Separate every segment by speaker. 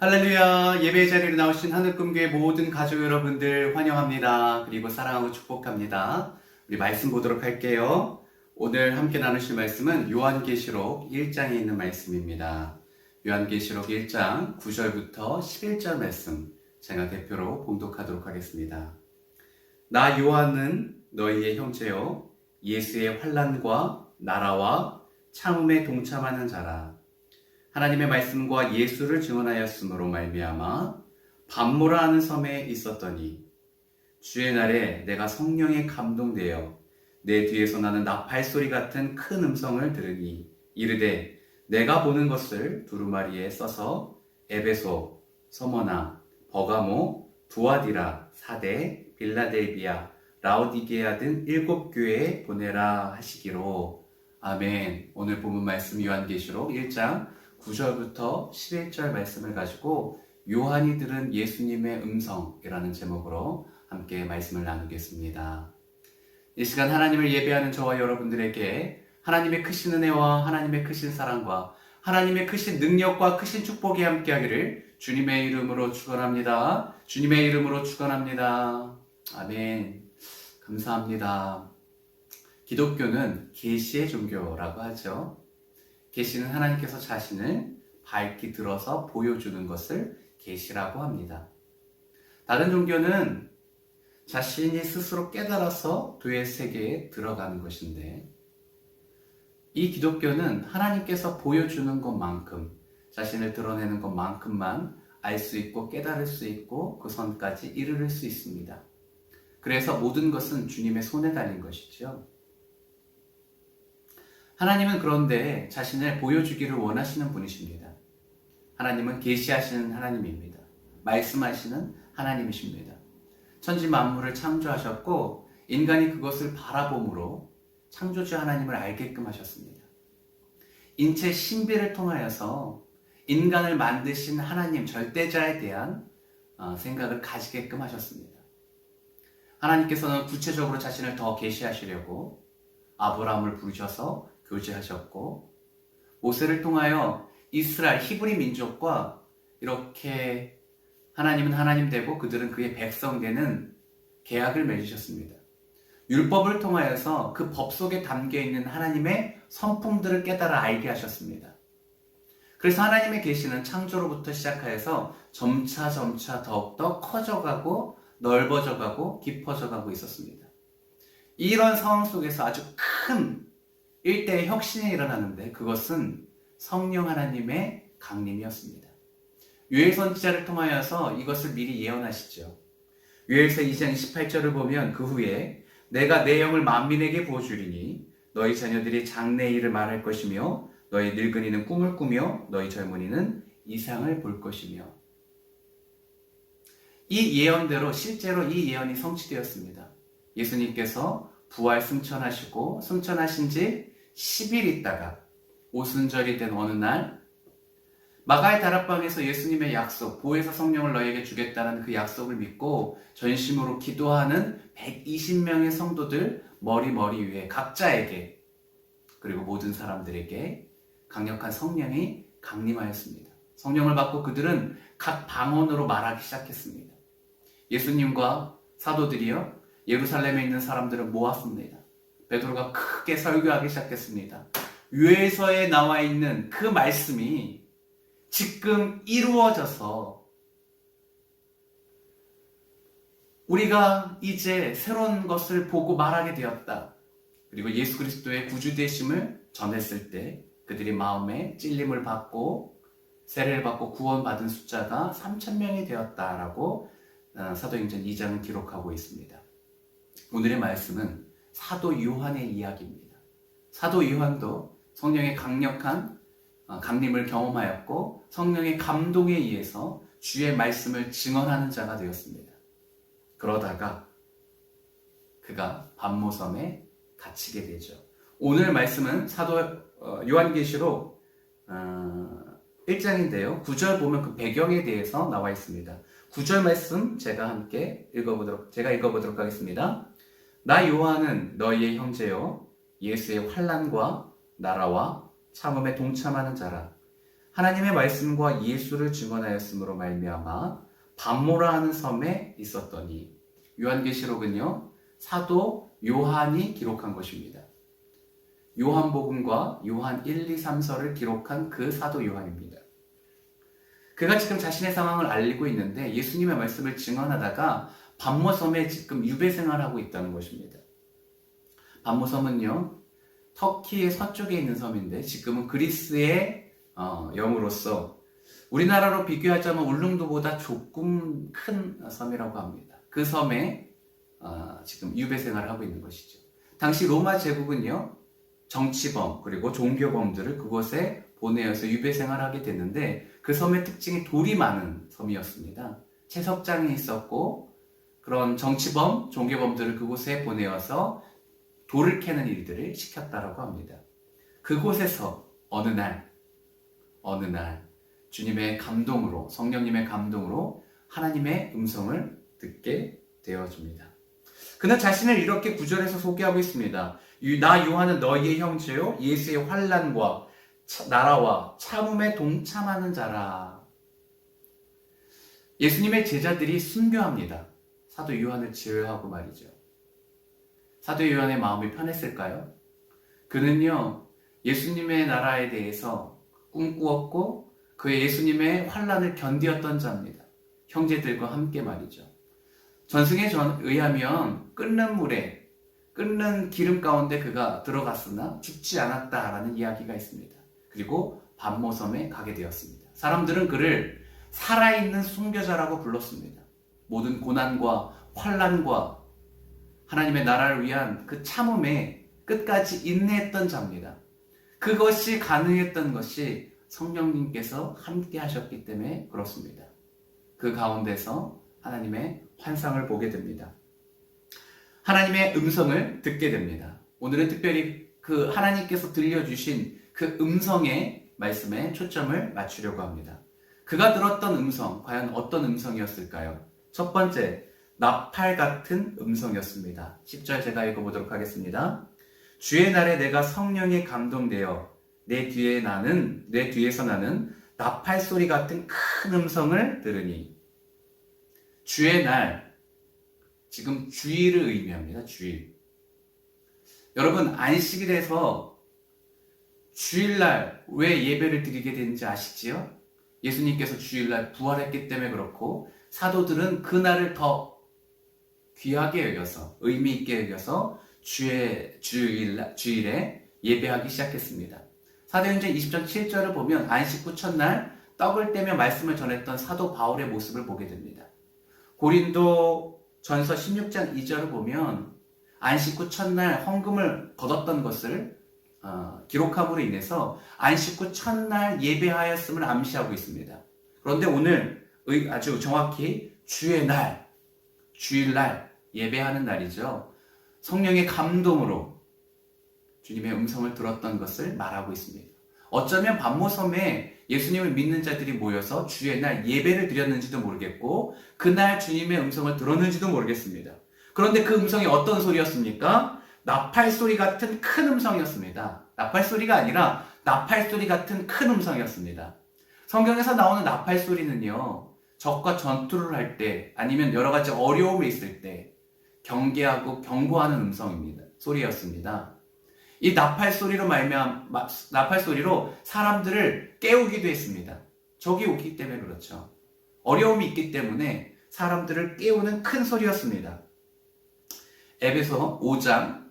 Speaker 1: 할렐루야. 예배 자리로 나오신 하늘꿈교회 모든 가족 여러분들 환영합니다. 그리고 사랑하고 축복합니다. 우리 말씀 보도록 할게요. 오늘 함께 나누실 말씀은 요한계시록 1장에 있는 말씀입니다. 요한계시록 1장 9절부터 11절 말씀 제가 대표로 봉독하도록 하겠습니다. 나 요한은 너희의 형제요 예수의 환난과 나라와 참음에 동참하는 자라. 하나님의 말씀과 예수를 증언하였으므로 말미암아 밤모라 하는 섬에 있었더니 주의 날에 내가 성령에 감동되어 내 뒤에서 나는 나팔소리 같은 큰 음성을 들으니 이르되 내가 보는 것을 두루마리에 써서 에베소, 서머나, 버가모, 두아디라, 사대, 빌라델비아, 라오디게아 등 7교회에 보내라 하시기로. 아멘. 오늘 본문 말씀 요한계시록 1장 9절부터 11절 말씀을 가지고 요한이 들은 예수님의 음성이라는 제목으로 함께 말씀을 나누겠습니다. 이 시간 하나님을 예배하는 저와 여러분들에게 하나님의 크신 은혜와 하나님의 크신 사랑과 하나님의 크신 능력과 크신 축복이 함께하기를 주님의 이름으로 축원합니다. 주님의 이름으로 축원합니다. 아멘. 감사합니다. 기독교는 계시의 종교라고 하죠. 계시는 하나님께서 자신을 밝히 들어서 보여주는 것을 계시라고 합니다. 다른 종교는 자신이 스스로 깨달아서 도의 세계에 들어가는 것인데, 이 기독교는 하나님께서 보여주는 것만큼, 자신을 드러내는 것만큼만 알 수 있고 깨달을 수 있고 그 선까지 이르를 수 있습니다. 그래서 모든 것은 주님의 손에 달린 것이죠. 하나님은 그런데 자신을 보여주기를 원하시는 분이십니다. 하나님은 계시하시는 하나님입니다. 말씀하시는 하나님이십니다. 천지 만물을 창조하셨고 인간이 그것을 바라봄으로 창조주 하나님을 알게끔 하셨습니다. 인체 신비를 통하여서 인간을 만드신 하나님 절대자에 대한 생각을 가지게끔 하셨습니다. 하나님께서는 구체적으로 자신을 더 계시하시려고 아브라함을 부르셔서 교제하셨고, 모세를 통하여 이스라엘 히브리 민족과 이렇게 하나님은 하나님 되고 그들은 그의 백성 되는 계약을 맺으셨습니다. 율법을 통하여서 그 법 속에 담겨있는 하나님의 성품들을 깨달아 알게 하셨습니다. 그래서 하나님의 계시는 창조로부터 시작하여서 점차 더욱더 커져가고 넓어져가고 깊어져가고 있었습니다. 이런 상황 속에서 아주 큰 일대의 혁신이 일어나는데 그것은 성령 하나님의 강림이었습니다. 요엘 선지자를 통하여서 이것을 미리 예언하시죠. 요엘서 2장 28절을 보면 그 후에 내가 내 영을 만민에게 부어주리니 너희 자녀들이 장래일을 말할 것이며 너희 늙은이는 꿈을 꾸며 너희 젊은이는 이상을 볼 것이며. 이 예언대로 실제로 이 예언이 성취되었습니다. 예수님께서 부활 승천하시고 승천하신 지 10일 있다가 오순절이 된 어느 날 마가의 다락방에서 예수님의 약속, 보혜사 성령을 너희에게 주겠다는 그 약속을 믿고 전심으로 기도하는 120명의 성도들 머리 위에 각자에게, 그리고 모든 사람들에게 강력한 성령이 강림하였습니다. 성령을 받고 그들은 각 방언으로 말하기 시작했습니다. 예수님과 사도들이요 예루살렘에 있는 사람들을 모았습니다. 베드로가 크게 설교하기 시작했습니다. 요엘서에 나와 있는 그 말씀이 지금 이루어져서 우리가 이제 새로운 것을 보고 말하게 되었다. 그리고 예수 그리스도의 구주되심을 전했을 때 그들이 마음에 찔림을 받고 세례를 받고 구원받은 숫자가 3,000명이 되었다라고 사도행전 2장은 기록하고 있습니다. 오늘의 말씀은 사도 요한의 이야기입니다. 사도 요한도 성령의 강력한 강림을 경험하였고 성령의 감동에 의해서 주의 말씀을 증언하는 자가 되었습니다. 그러다가 그가 밤모섬에 갇히게 되죠. 오늘 말씀은 사도 요한계시록 1장인데요. 9절 보면 그 배경에 대해서 나와 있습니다. 9절 말씀 제가 읽어보도록 하겠습니다. 나 요한은 너희의 형제요 예수의 환난과 나라와 참음에 동참하는 자라. 하나님의 말씀과 예수를 증언하였으므로 말미암아 반모라 하는 섬에 있었더니. 요한계시록은요, 사도 요한이 기록한 것입니다. 요한복음과 요한 1, 2, 3서를 기록한 그 사도 요한입니다. 그가 지금 자신의 상황을 알리고 있는데 예수님의 말씀을 증언하다가 반모섬에 지금 유배 생활하고 있다는 것입니다. 반모섬은요, 터키의 서쪽에 있는 섬인데 지금은 그리스의 영으로서 우리나라로 비교하자면 울릉도보다 조금 큰 섬이라고 합니다. 그 섬에 지금 유배 생활을 하고 있는 것이죠. 당시 로마 제국은요, 정치범 그리고 종교범들을 그곳에 보내어서 유배 생활하게 됐는데 그 섬의 특징이 돌이 많은 섬이었습니다. 채석장이 있었고 그런 정치범, 종교범들을 그곳에 보내어서 돌을 캐는 일들을 시켰다라고 합니다. 그곳에서 어느 날 주님의 감동으로, 성령님의 감동으로 하나님의 음성을 듣게 되어집니다. 그는 자신을 이렇게 구절에서 소개하고 있습니다. 나 요한은 너희의 형제요 예수의 환난과 나라와 참음에 동참하는 자라. 예수님의 제자들이 순교합니다. 사도 요한을 제외하고 말이죠. 사도 요한의 마음이 편했을까요? 그는요, 예수님의 나라에 대해서 꿈꾸었고 그의 예수님의 환난을 견디었던 자입니다. 형제들과 함께 말이죠. 전승에 의하면 끓는 기름 가운데 그가 들어갔으나 죽지 않았다라는 이야기가 있습니다. 그리고 반모섬에 가게 되었습니다. 사람들은 그를 살아있는 순교자라고 불렀습니다. 모든 고난과 환난과 하나님의 나라를 위한 그 참음에 끝까지 인내했던 자입니다. 그것이 가능했던 것이 성령님께서 함께 하셨기 때문에 그렇습니다. 그 가운데서 하나님의 환상을 보게 됩니다. 하나님의 음성을 듣게 됩니다. 오늘은 특별히 그 하나님께서 들려주신 그 음성의 말씀에 초점을 맞추려고 합니다. 그가 들었던 음성, 과연 어떤 음성이었을까요? 첫 번째, 나팔 같은 음성이었습니다. 10절 제가 읽어보도록 하겠습니다. 주의 날에 내가 성령에 감동되어 내 뒤에서 나는 나팔 소리 같은 큰 음성을 들으니. 주의 날, 지금 주일을 의미합니다. 주일. 여러분, 안식일에서 주일날 왜 예배를 드리게 되는지 아시지요? 예수님께서 주일날 부활했기 때문에 그렇고 사도들은 그날을 더 귀하게 여겨서, 의미 있게 여겨서 주일에 예배하기 시작했습니다. 사도행전 20장 7절을 보면 안식 후 첫날 떡을 떼며 말씀을 전했던 사도 바울의 모습을 보게 됩니다. 고린도 전서 16장 2절을 보면 안식 후 첫날 헌금을 거뒀던 것을 기록함으로 인해서 안식 후 첫날 예배하였음을 암시하고 있습니다. 그런데 오늘 아주 정확히 주일날 예배하는 날이죠. 성령의 감동으로 주님의 음성을 들었던 것을 말하고 있습니다. 어쩌면 반모섬에 예수님을 믿는 자들이 모여서 주의 날 예배를 드렸는지도 모르겠고 그날 주님의 음성을 들었는지도 모르겠습니다. 그런데 그 음성이 어떤 소리였습니까? 나팔 소리 같은 큰 음성이었습니다. 나팔 소리가 아니라 나팔 소리 같은 큰 음성이었습니다. 성경에서 나오는 나팔 소리는요, 적과 전투를 할 때 아니면 여러 가지 어려움이 있을 때 경계하고 경고하는 소리였습니다. 이 나팔 소리로 사람들을 깨우기도 했습니다. 적이 오기 때문에 그렇죠. 어려움이 있기 때문에 사람들을 깨우는 큰 소리였습니다. 에베소 5장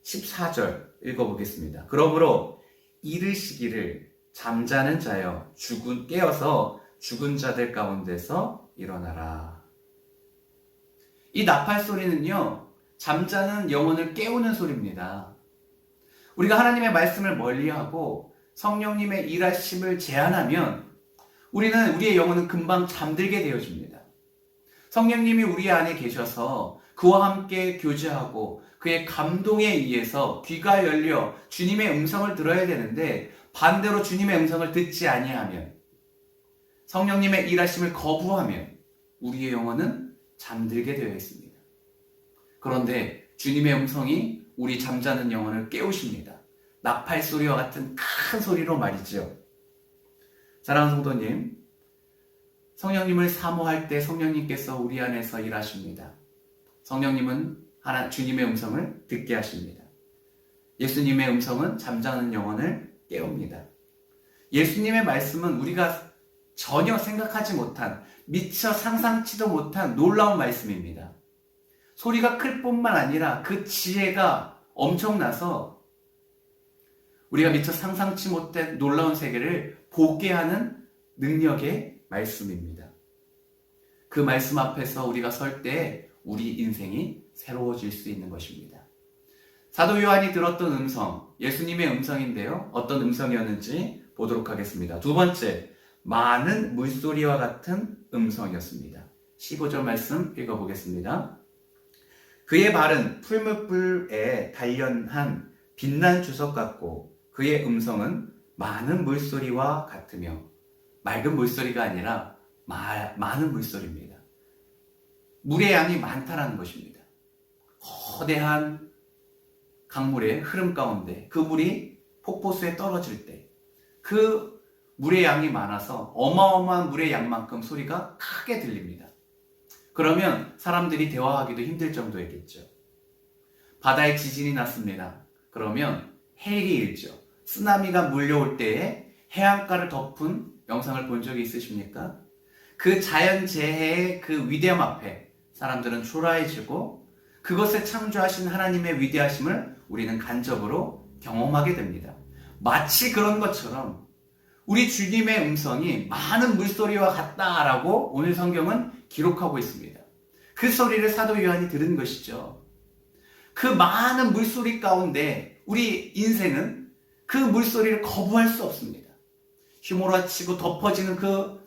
Speaker 1: 14절 읽어보겠습니다. 그러므로 이르시기를 잠자는 자여 깨어서 죽은 자들 가운데서 일어나라. 이 나팔 소리는요, 잠자는 영혼을 깨우는 소리입니다. 우리가 하나님의 말씀을 멀리하고 성령님의 일하심을 제한하면 우리의 영혼은 금방 잠들게 되어집니다. 성령님이 우리 안에 계셔서 그와 함께 교제하고 그의 감동에 의해서 귀가 열려 주님의 음성을 들어야 되는데 반대로 주님의 음성을 듣지 아니하면, 성령님의 일하심을 거부하면 우리의 영혼은 잠들게 되어 있습니다. 그런데 주님의 음성이 우리 잠자는 영혼을 깨우십니다. 나팔 소리와 같은 큰 소리로 말이죠. 사랑하는 성도님, 성령님을 사모할 때 성령님께서 우리 안에서 일하십니다. 성령님은 주님의 음성을 듣게 하십니다. 예수님의 음성은 잠자는 영혼을 깨웁니다. 예수님의 말씀은 우리가 전혀 생각하지 못한, 미처 상상치도 못한 놀라운 말씀입니다. 소리가 클 뿐만 아니라 그 지혜가 엄청나서 우리가 미처 상상치 못한 놀라운 세계를 보게 하는 능력의 말씀입니다. 그 말씀 앞에서 우리가 설 때 우리 인생이 새로워질 수 있는 것입니다. 사도 요한이 들었던 음성, 예수님의 음성인데요. 어떤 음성이었는지 보도록 하겠습니다. 두 번째, 많은 물소리와 같은 음성이었습니다. 15절 말씀 읽어보겠습니다. 그의 발은 풀무불에 단련한 빛난 주석 같고 그의 음성은 많은 물소리와 같으며, 맑은 물소리가 아니라 많은 물소리입니다. 물의 양이 많다라는 것입니다. 거대한 강물의 흐름 가운데 그 물이 폭포수에 떨어질 때 그 물의 양이 많아서 어마어마한 물의 양만큼 소리가 크게 들립니다. 그러면 사람들이 대화하기도 힘들 정도였겠죠. 바다에 지진이 났습니다. 그러면 해일이 일죠. 쓰나미가 몰려올 때에 해안가를 덮은 영상을 본 적이 있으십니까? 그 자연재해의 그 위대함 앞에 사람들은 초라해지고 그것을 창조하신 하나님의 위대하심을 우리는 간접으로 경험하게 됩니다. 마치 그런 것처럼 우리 주님의 음성이 많은 물소리와 같다라고 오늘 성경은 기록하고 있습니다. 그 소리를 사도 요한이 들은 것이죠. 그 많은 물소리 가운데 우리 인생은 그 물소리를 거부할 수 없습니다. 휘몰아치고 덮어지는 그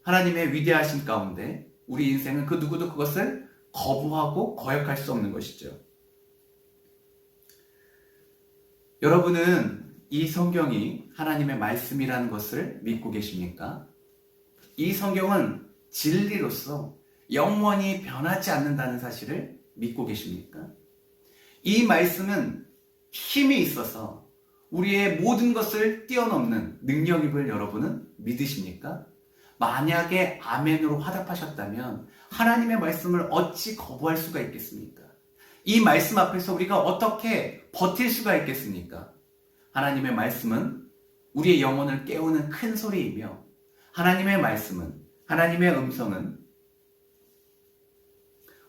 Speaker 1: 하나님의 위대하심 가운데 우리 인생은 그 누구도 그것을 거부하고 거역할 수 없는 것이죠. 여러분은 이 성경이 하나님의 말씀이라는 것을 믿고 계십니까? 이 성경은 진리로서 영원히 변하지 않는다는 사실을 믿고 계십니까? 이 말씀은 힘이 있어서 우리의 모든 것을 뛰어넘는 능력임을 여러분은 믿으십니까? 만약에 아멘으로 화답하셨다면 하나님의 말씀을 어찌 거부할 수가 있겠습니까? 이 말씀 앞에서 우리가 어떻게 버틸 수가 있겠습니까? 하나님의 말씀은 우리의 영혼을 깨우는 큰 소리이며 하나님의 말씀은, 하나님의 음성은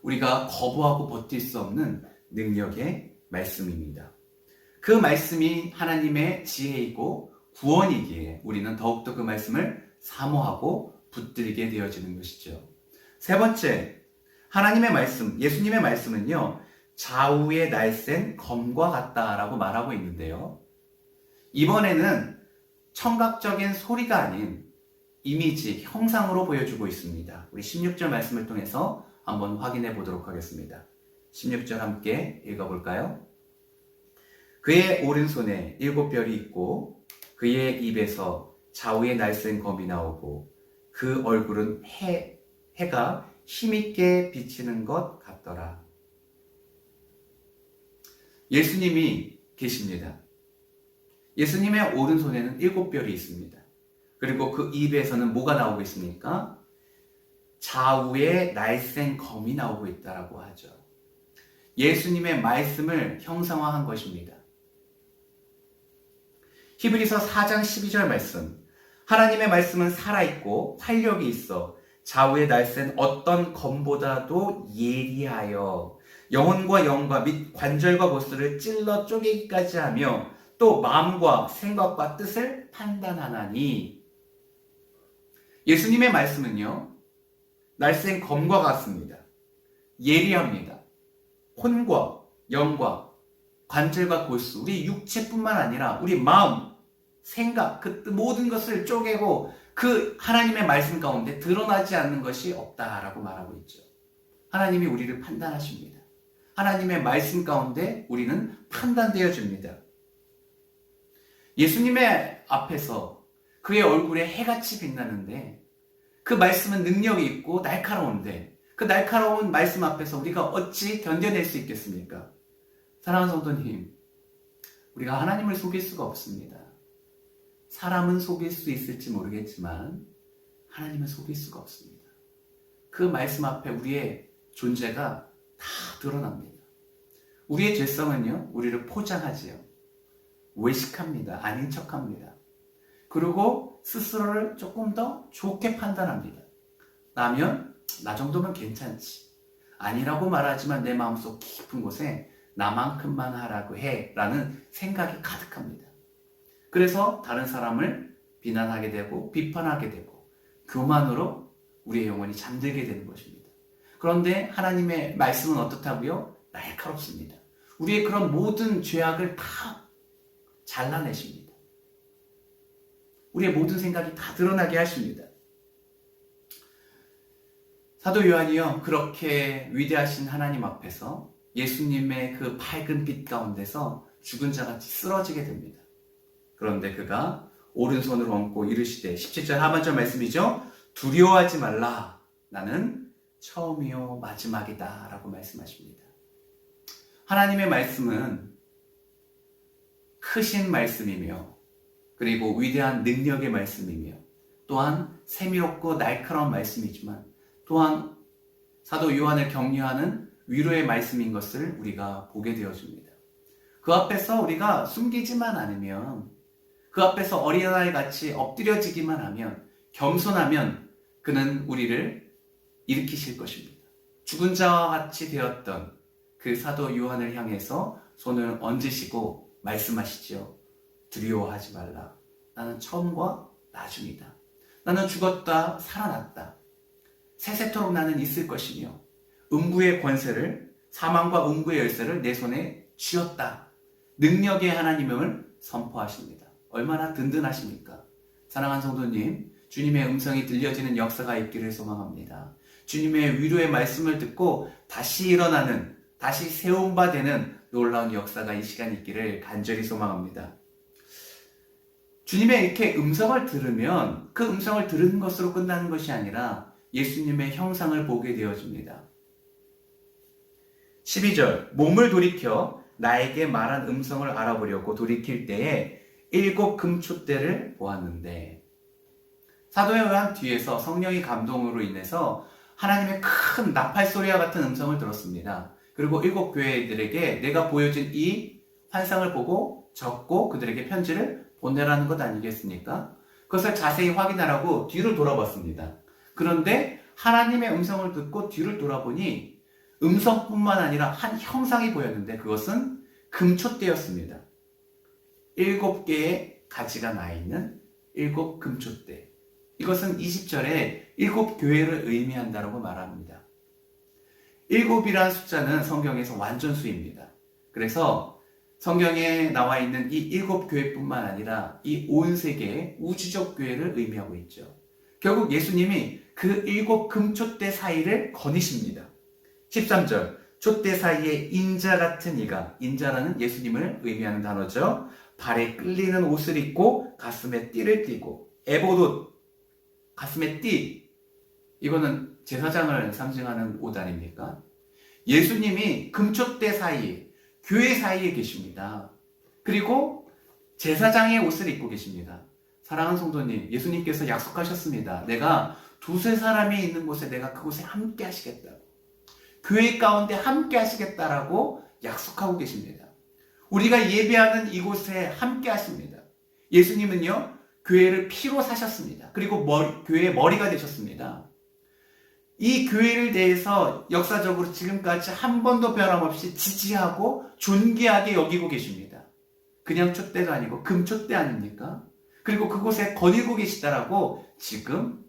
Speaker 1: 우리가 거부하고 버틸 수 없는 능력의 말씀입니다. 그 말씀이 하나님의 지혜이고 구원이기에 우리는 더욱더 그 말씀을 사모하고 붙들게 되어지는 것이죠. 세 번째, 하나님의 말씀, 예수님의 말씀은요, 좌우에 날쌘 검과 같다라고 말하고 있는데요. 이번에는 청각적인 소리가 아닌 이미지, 형상으로 보여주고 있습니다. 우리 16절 말씀을 통해서 한번 확인해 보도록 하겠습니다. 16절 함께 읽어볼까요? 그의 오른손에 7별이 있고 그의 입에서 좌우에 날쌘 검이 나오고 그 얼굴은 해가 힘있게 비치는 것 같더라. 예수님이 계십니다. 예수님의 오른손에는 7별이 있습니다. 그리고 그 입에서는 뭐가 나오고 있습니까? 좌우에 날쌘 검이 나오고 있다라고 하죠. 예수님의 말씀을 형상화한 것입니다. 히브리서 4장 12절 말씀. 하나님의 말씀은 살아있고 활력이 있어 좌우에 날쌘 어떤 검보다도 예리하여 영혼과 영과 및 관절과 보스를 찔러 쪼개기까지 하며 또 마음과 생각과 뜻을 판단하나니. 예수님의 말씀은요, 날쌘 검과 같습니다. 예리합니다. 혼과 영과 관절과 골수, 우리 육체뿐만 아니라 우리 마음, 생각, 그 모든 것을 쪼개고 그 하나님의 말씀 가운데 드러나지 않는 것이 없다라고 말하고 있죠. 하나님이 우리를 판단하십니다. 하나님의 말씀 가운데 우리는 판단되어집니다. 예수님의 앞에서 그의 얼굴에 해같이 빛나는데 그 말씀은 능력이 있고 날카로운데 그 날카로운 말씀 앞에서 우리가 어찌 견뎌낼 수 있겠습니까? 사랑하는 성도님, 우리가 하나님을 속일 수가 없습니다. 사람은 속일 수 있을지 모르겠지만 하나님은 속일 수가 없습니다. 그 말씀 앞에 우리의 존재가 다 드러납니다. 우리의 죄성은요, 우리를 포장하지요. 외식합니다. 아닌 척합니다. 그리고 스스로를 조금 더 좋게 판단합니다. 나면 나 정도면 괜찮지. 아니라고 말하지만 내 마음속 깊은 곳에 나만큼만 하라고 해 라는 생각이 가득합니다. 그래서 다른 사람을 비난하게 되고 비판하게 되고 교만으로 우리의 영혼이 잠들게 되는 것입니다. 그런데 하나님의 말씀은 어떻다고요? 날카롭습니다. 우리의 그런 모든 죄악을 다 잘라내십니다. 우리의 모든 생각이 다 드러나게 하십니다. 사도 요한이요, 그렇게 위대하신 하나님 앞에서 예수님의 그 밝은 빛 가운데서 죽은 자같이 쓰러지게 됩니다. 그런데 그가 오른손을 얹고 이르시되, 17절 하반절 말씀이죠. 두려워하지 말라. 나는 처음이요 마지막이다 라고 말씀하십니다. 하나님의 말씀은 크신 말씀이며 그리고 위대한 능력의 말씀이며 또한 세미롭고 날카로운 말씀이지만 또한 사도 요한을 격려하는 위로의 말씀인 것을 우리가 보게 되어집니다. 그 앞에서 우리가 숨기지만 않으면, 그 앞에서 어린아이 같이 엎드려지기만 하면, 겸손하면 그는 우리를 일으키실 것입니다. 죽은 자와 같이 되었던 그 사도 요한을 향해서 손을 얹으시고 말씀하시죠. 두려워하지 말라. 나는 처음과 나중이다. 나는 죽었다 살아났다. 세세토록 나는 있을 것이며 음부의 권세를, 사망과 음부의 열쇠를 내 손에 쥐었다. 능력의 하나님을 선포하십니다. 얼마나 든든하십니까? 사랑하는 성도님, 주님의 음성이 들려지는 역사가 있기를 소망합니다. 주님의 위로의 말씀을 듣고 다시 일어나는, 다시 세운 바 되는 놀라운 역사가 이 시간 있기를 간절히 소망합니다. 주님의 이렇게 음성을 들으면 그 음성을 들은 것으로 끝나는 것이 아니라 예수님의 형상을 보게 되어집니다. 12절, 몸을 돌이켜 나에게 말한 음성을 알아보려고 돌이킬 때에 7 금촛대를 보았는데, 사도 요한 뒤에서 성령의 감동으로 인해서 하나님의 큰 나팔 소리와 같은 음성을 들었습니다. 그리고 7 교회들에게 내가 보여준 이 환상을 보고 적고 그들에게 편지를 보내라는 것 아니겠습니까? 그것을 자세히 확인하라고 뒤를 돌아봤습니다. 그런데 하나님의 음성을 듣고 뒤를 돌아보니 음성뿐만 아니라 한 형상이 보였는데 그것은 금촛대였습니다. 7개의 가지가 나 있는 7 금촛대. 이것은 20절에 7 교회를 의미한다고 말합니다. 7이라는 숫자는 성경에서 완전수입니다. 그래서 성경에 나와 있는 이 7 교회뿐만 아니라 이 온 세계의 우주적 교회를 의미하고 있죠. 결국 예수님이 그 7 금촛대 사이를 거니십니다. 13절, 촛대 사이에 인자 같은 이가, 인자라는 예수님을 의미하는 단어죠. 발에 끌리는 옷을 입고 가슴에 띠를 띠고, 에봇옷, 가슴에 띠, 이거는 제사장을 상징하는 옷 아닙니까? 예수님이 금촛대 사이에, 교회 사이에 계십니다. 그리고 제사장의 옷을 입고 계십니다. 사랑하는 성도님, 예수님께서 약속하셨습니다. 내가 두세 사람이 있는 곳에 내가 그곳에 함께 하시겠다고. 교회 가운데 함께 하시겠다라고 약속하고 계십니다. 우리가 예배하는 이곳에 함께 하십니다. 예수님은요, 교회를 피로 사셨습니다. 그리고 교회의 머리가 되셨습니다. 이 교회를 대해서 역사적으로 지금까지 한 번도 변함없이 지지하고 존귀하게 여기고 계십니다. 그냥 촛대도 아니고 금촛대 아닙니까? 그리고 그곳에 거니고 계시다라고 지금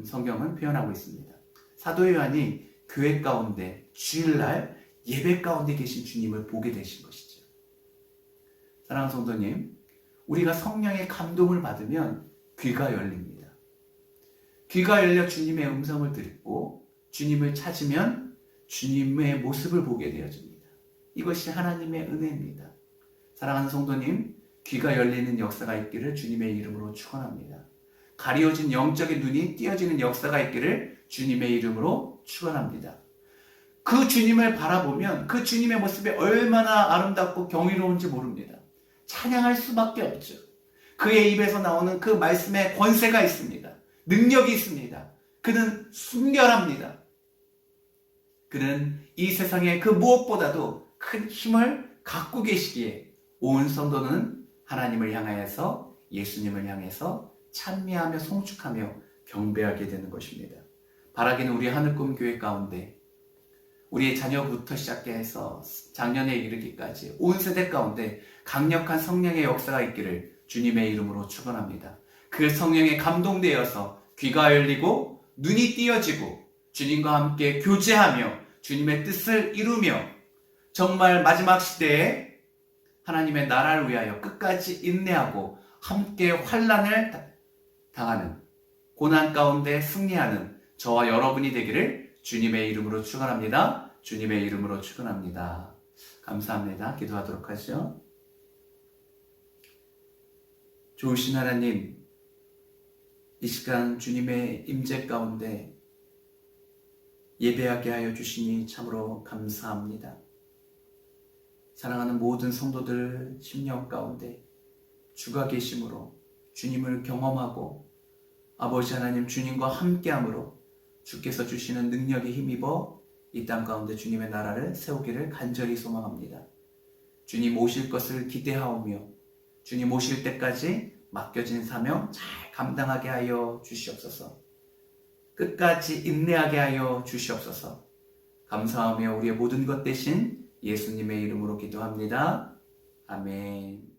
Speaker 1: 성경은 표현하고 있습니다. 사도 요한이 교회 가운데 주일날 예배 가운데 계신 주님을 보게 되신 것이죠. 사랑하는 성도님, 우리가 성령의 감동을 받으면 귀가 열립니다. 귀가 열려 주님의 음성을 듣고 주님을 찾으면 주님의 모습을 보게 되어집니다. 이것이 하나님의 은혜입니다. 사랑하는 성도님, 귀가 열리는 역사가 있기를 주님의 이름으로 축원합니다. 가려진 영적인 눈이 띄어지는 역사가 있기를 주님의 이름으로 축원합니다. 그 주님을 바라보면 그 주님의 모습이 얼마나 아름답고 경이로운지 모릅니다. 찬양할 수밖에 없죠.
Speaker 2: 그의 입에서 나오는 그 말씀에 권세가 있습니다. 능력이 있습니다. 그는 순결합니다. 그는 이 세상의 그 무엇보다도 큰 힘을 갖고 계시기에 온 성도는 하나님을 향하여서 예수님을 향해서 찬미하며 송축하며 경배하게 되는 것입니다. 바라기는 우리 하늘꿈 교회 가운데 우리의 자녀부터 시작해서 작년에 이르기까지 온 세대 가운데 강력한 성령의 역사가 있기를 주님의 이름으로 축원합니다. 그 성령에 감동되어서 귀가 열리고 눈이 띄어지고 주님과 함께 교제하며 주님의 뜻을 이루며 정말 마지막 시대에 하나님의 나라를 위하여 끝까지 인내하고 함께 환난을 당하는 고난 가운데 승리하는 저와 여러분이 되기를 주님의 이름으로 축원합니다. 주님의 이름으로 축원합니다. 감사합니다. 기도하도록 하죠. 좋으신 하나님, 이 시간 주님의 임재 가운데 예배하게 하여 주시니 참으로 감사합니다. 사랑하는 모든 성도들 심령 가운데 주가 계심으로 주님을 경험하고 아버지 하나님 주님과 함께함으로 주께서 주시는 능력에 힘입어 이 땅 가운데 주님의 나라를 세우기를 간절히 소망합니다. 주님 오실 것을 기대하오며 주님 오실 때까지 맡겨진 사명 잘 감당하게 하여 주시옵소서. 끝까지 인내하게 하여 주시옵소서. 감사하며 우리의 모든 것 대신 예수님의 이름으로 기도합니다. 아멘.